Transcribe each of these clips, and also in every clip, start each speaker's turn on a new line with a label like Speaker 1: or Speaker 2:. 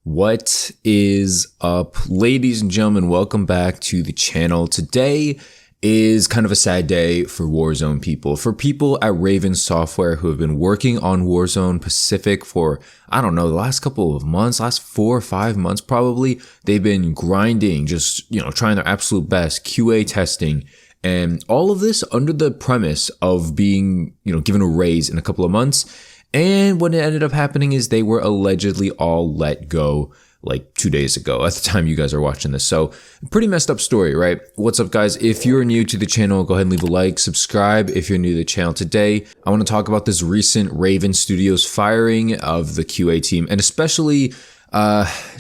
Speaker 1: What is up, ladies and gentlemen? Welcome back to the channel. Today is kind of a sad day for Warzone people. For people at Raven Software who have been working on Warzone Pacific for, I don't know, the last couple of months, last 4 or 5 months probably. They've been grinding, just, trying their absolute best, QA testing, and all of this under the premise of being, given a raise in a couple of months. And what ended up happening is they were allegedly all let go like 2 days ago at the time you guys are watching this. So pretty messed up story, right? What's up, guys? If you're new to the channel, go ahead and leave a like, subscribe if you're new to the channel. Today, I want to talk about this recent Raven Studios firing of the QA team, and especially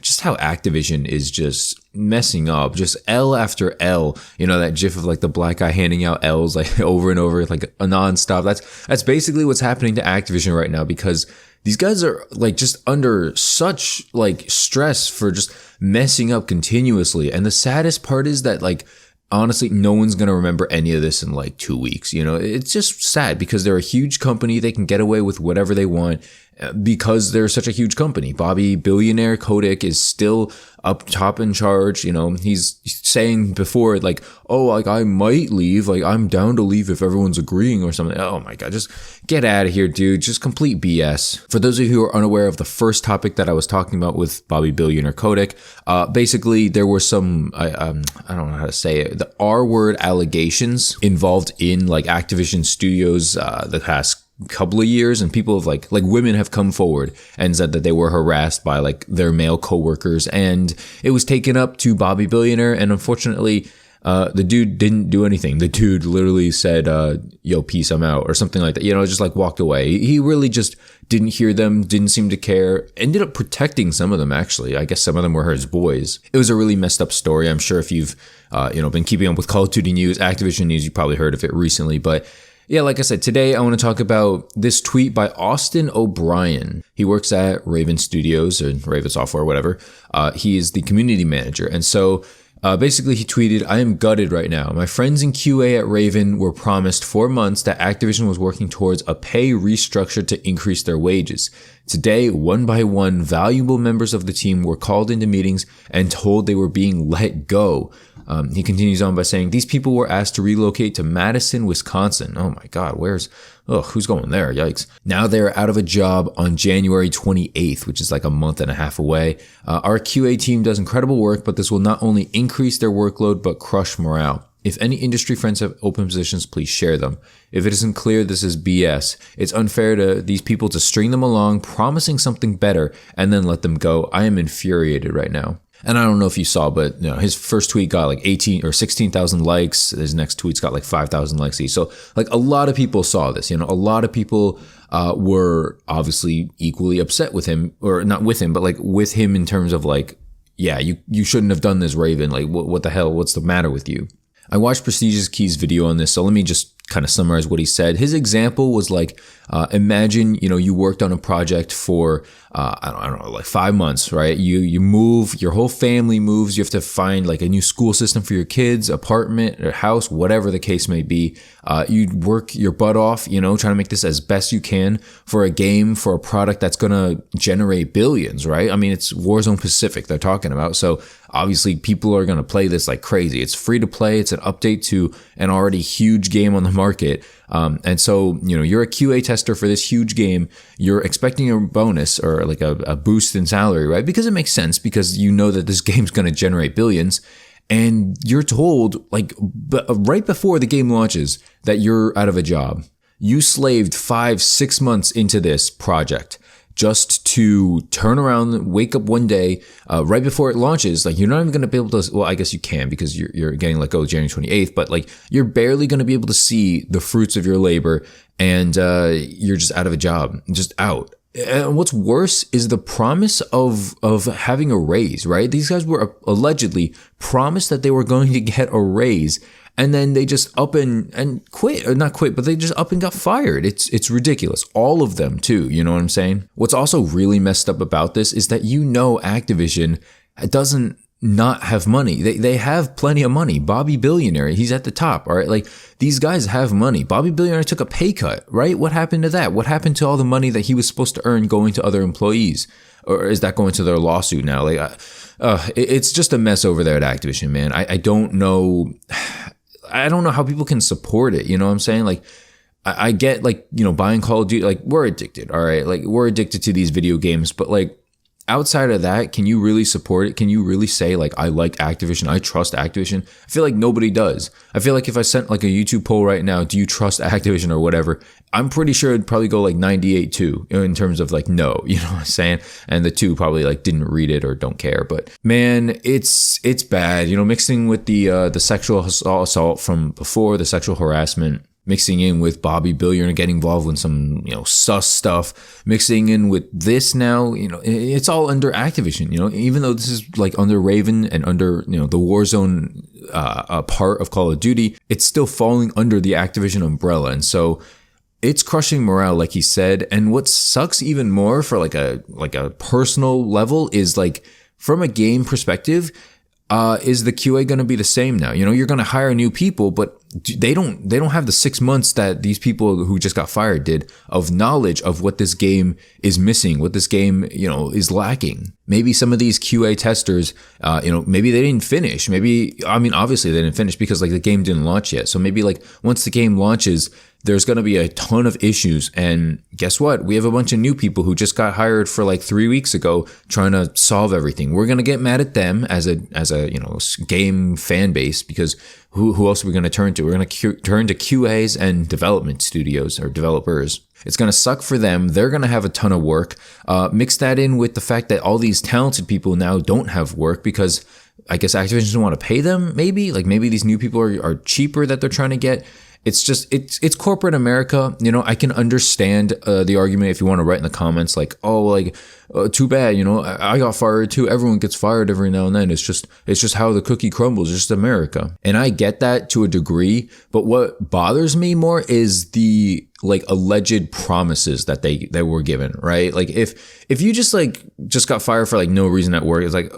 Speaker 1: just how Activision is just messing up, just L after L. That gif of like the black guy handing out L's like over and over, like a nonstop. That's basically what's happening to Activision right now, because these guys are like just under such like stress for just messing up continuously. And the saddest part is that, like, honestly, no one's going to remember any of this in like 2 weeks. It's just sad because they're a huge company. They can get away with whatever they want because they're such a huge company. Bobby Billionaire Kotick is still up top in charge. He's saying before, like, oh, like, I might leave. Like, I'm down to leave if everyone's agreeing or something. Oh my God, just get out of here, dude. Just complete BS. For those of you who are unaware of the first topic that I was talking about with Bobby Billionaire Kotick, basically there were some, I don't know how to say it, the R-word allegations involved in like Activision Studios the past couple of years, and people have like women have come forward and said that they were harassed by like their male coworkers, and it was taken up to Bobby Billionaire, and unfortunately the dude didn't do anything. The dude literally said, yo, peace, I'm out, or something like that, just like walked away. He really just didn't hear them, didn't seem to care, ended up protecting some of them, actually. I guess some of them were his boys. It was a really messed up story. I'm sure if you've been keeping up with Call of Duty news, Activision news, you probably heard of it recently. But yeah, like I said, today I want to talk about this tweet by Austin O'Brien. He works at Raven Studios or Raven Software, whatever. He is the community manager. And so basically he tweeted, I am gutted right now. My friends in QA at Raven were promised 4 months that Activision was working towards a pay restructure to increase their wages. Today, one by one, valuable members of the team were called into meetings and told they were being let go. He continues on by saying, these people were asked to relocate to Madison, Wisconsin. Oh my God, who's going there? Yikes. Now they're out of a job on January 28th, which is like a month and a half away. Our QA team does incredible work, but this will not only increase their workload, but crush morale. If any industry friends have open positions, please share them. If it isn't clear, this is BS. It's unfair to these people to string them along, promising something better, and then let them go. I am infuriated right now. And I don't know if you saw, but his first tweet got like 18 or 16,000 likes. His next tweet's got like 5,000 likes each. So like a lot of people saw this. A lot of people were obviously equally upset with him, or not with him, but like with him in terms of like, yeah, you shouldn't have done this, Raven. Like, what the hell? What's the matter with you? I watched Prestigious Key's video on this, so let me just kind of summarize what he said. His example was like, imagine, you worked on a project for, I don't know, like 5 months, right? You move, your whole family moves. You have to find like a new school system for your kids, apartment or house, whatever the case may be. You work your butt off, trying to make this as best you can for a game, for a product that's going to generate billions, right? I mean, it's Warzone Pacific they're talking about. So obviously people are going to play this like crazy. It's free to play. It's an update to an already huge game on the market. And so, you're a QA tester for this huge game. You're expecting a bonus or like a boost in salary, right? Because it makes sense, because you know that this game's going to generate billions. And you're told like right before the game launches that you're out of a job. You slaved 5-6 months into this project just to turn around, wake up one day, right before it launches. Like, you're not even going to be able to, well, I guess you can, because you're getting let go January 28th, but like, you're barely going to be able to see the fruits of your labor, and you're just out of a job, just out. And what's worse is the promise of having a raise, right? These guys were allegedly promised that they were going to get a raise, and then they just up and quit, or not quit, but they just up and got fired. It's ridiculous. All of them too, you know what I'm saying? What's also really messed up about this is that Activision doesn't not have money? They have plenty of money. Bobby Billionaire, he's at the top, all right? Like, these guys have money. Bobby Billionaire took a pay cut, right? What happened to that? What happened to all the money that he was supposed to earn going to other employees? Or is that going to their lawsuit now? Like, it's just a mess over there at Activision, man. I don't know. I don't know how people can support it. You know what I'm saying? Like, I get, like, you know, buying Call of Duty, like, we're addicted, all right? Like, we're addicted to these video games, but like, outside of that, can you really support it? Can you really say, like, I like Activision, I trust Activision? I feel like nobody does. I feel like if I sent like a YouTube poll right now, do you trust Activision or whatever, I'm pretty sure it'd probably go like 98-2 in terms of like, no, you know what I'm saying? And the 2 probably like didn't read it or don't care. But man, it's bad, you know, mixing with the sexual assault from before, the sexual harassment, mixing in with Bobby Billionaire getting involved in some, you know, sus stuff, mixing in with this now, you know, it's all under Activision, you know, even though this is like under Raven and under, you know, the Warzone part of Call of Duty, it's still falling under the Activision umbrella. And so it's crushing morale, like he said. And what sucks even more for like a personal level is, like, from a game perspective, is the QA going to be the same now? You know, you're going to hire new people, but they don't have the 6 months that these people who just got fired did of knowledge of what this game is missing, what this game, you know, is lacking. Maybe some of these QA testers, you know, maybe they didn't finish. Maybe, I mean, obviously they didn't finish because like the game didn't launch yet. So maybe like once the game launches, there's going to be a ton of issues. And guess what? We have a bunch of new people who just got hired for like 3 weeks ago trying to solve everything. We're going to get mad at them as a, you know, game fan base, because who else are we going to turn to? We're going to turn to QAs and development studios or developers. It's going to suck for them. They're going to have a ton of work. Mix that in with the fact that all these talented people now don't have work because I guess Activision doesn't want to pay them. Maybe these new people are cheaper that they're trying to get. It's just, it's corporate America. You know, I can understand the argument if you want to write in the comments like, oh, like, too bad, you know, I got fired too. Everyone gets fired every now and then. It's just how the cookie crumbles. It's just America. And I get that to a degree. But what bothers me more is the like alleged promises that they were given, right? Like if you just got fired for like no reason at work, it's like,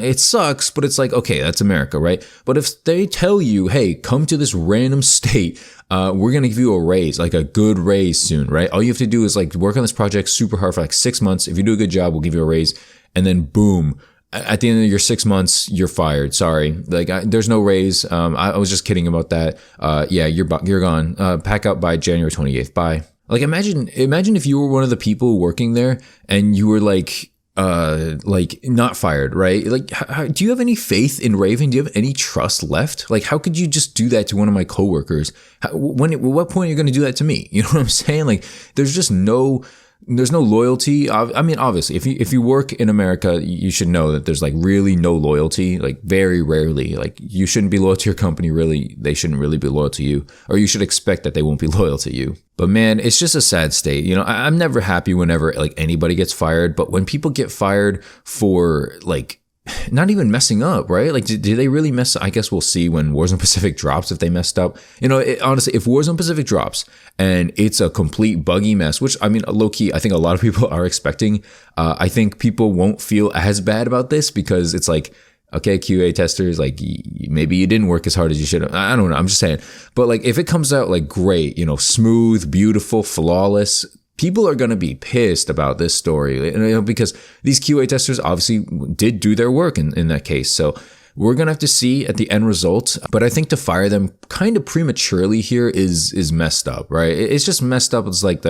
Speaker 1: it sucks, but it's like, okay, that's America, right? But if they tell you, hey, come to this random state, we're going to give you a raise, like a good raise soon, right? All you have to do is like work on this project super hard for like 6 months. If you do a good job, we'll give you a raise. And then boom, at the end of your 6 months, you're fired. Sorry. Like there's no raise. I was just kidding about that. Yeah, you're gone. Pack up by January 28th. Bye. Like imagine if you were one of the people working there and you were like not fired, right? Like, do you have any faith in Raven? Do you have any trust left? Like, how could you just do that to one of my coworkers? What point are you going to do that to me? You know what I'm saying? Like, there's no loyalty. I mean, obviously, if you work in America, you should know that there's like really no loyalty, like very rarely. Like you shouldn't be loyal to your company, really. They shouldn't really be loyal to you, or you should expect that they won't be loyal to you. But man, it's just a sad state. You know, I'm never happy whenever like anybody gets fired, but when people get fired for like not even messing up, right? Like, do they really mess up? I guess we'll see when Warzone Pacific drops if they messed up. You know, honestly, if Warzone Pacific drops and it's a complete buggy mess, which I mean, low key, I think a lot of people are expecting. I think people won't feel as bad about this because it's like, okay, QA testers, like maybe you didn't work as hard as you should have. I don't know. I'm just saying. But like, if it comes out like great, you know, smooth, beautiful, flawless, people are going to be pissed about this story, you know, because these QA testers obviously did do their work in that case. So we're going to have to see at the end result. But I think to fire them kind of prematurely here is messed up, right? It's just messed up. It's like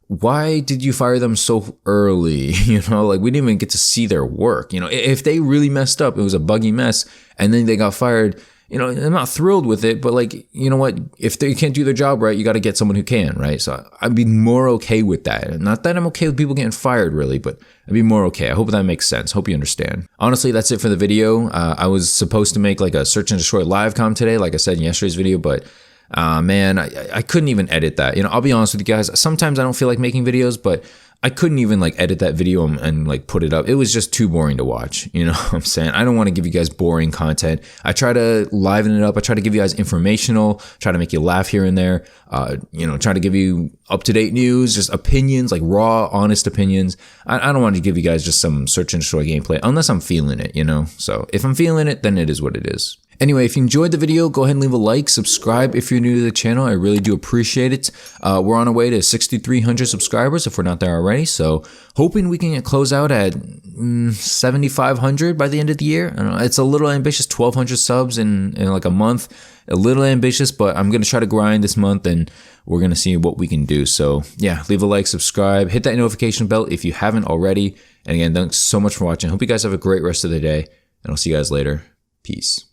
Speaker 1: why did you fire them so early? You know, like we didn't even get to see their work. You know, if they really messed up, it was a buggy mess and then they got fired. You know, I'm not thrilled with it, but like, you know what? If they can't do their job right, you got to get someone who can, right? So I'd be more okay with that. Not that I'm okay with people getting fired really, but I'd be more okay. I hope that makes sense. Hope you understand. Honestly, that's it for the video. I was supposed to make like a search and destroy live com today, like I said in yesterday's video, but man, I couldn't even edit that. You know, I'll be honest with you guys. Sometimes I don't feel like making videos, but I couldn't even like edit that video and like put it up. It was just too boring to watch. You know what I'm saying? I don't want to give you guys boring content. I try to liven it up. I try to give you guys informational, try to make you laugh here and there. Try to give you up-to-date news, just opinions, like raw, honest opinions. I don't want to give you guys just some search and destroy gameplay unless I'm feeling it, you know? So if I'm feeling it, then it is what it is. Anyway, if you enjoyed the video, go ahead and leave a like, subscribe if you're new to the channel. I really do appreciate it. We're on our way to 6,300 subscribers if we're not there already. So hoping we can close out at 7,500 by the end of the year. I don't know, it's a little ambitious, 1,200 subs in like a month. A little ambitious, but I'm going to try to grind this month and we're going to see what we can do. So yeah, leave a like, subscribe, hit that notification bell if you haven't already. And again, thanks so much for watching. Hope you guys have a great rest of the day and I'll see you guys later. Peace.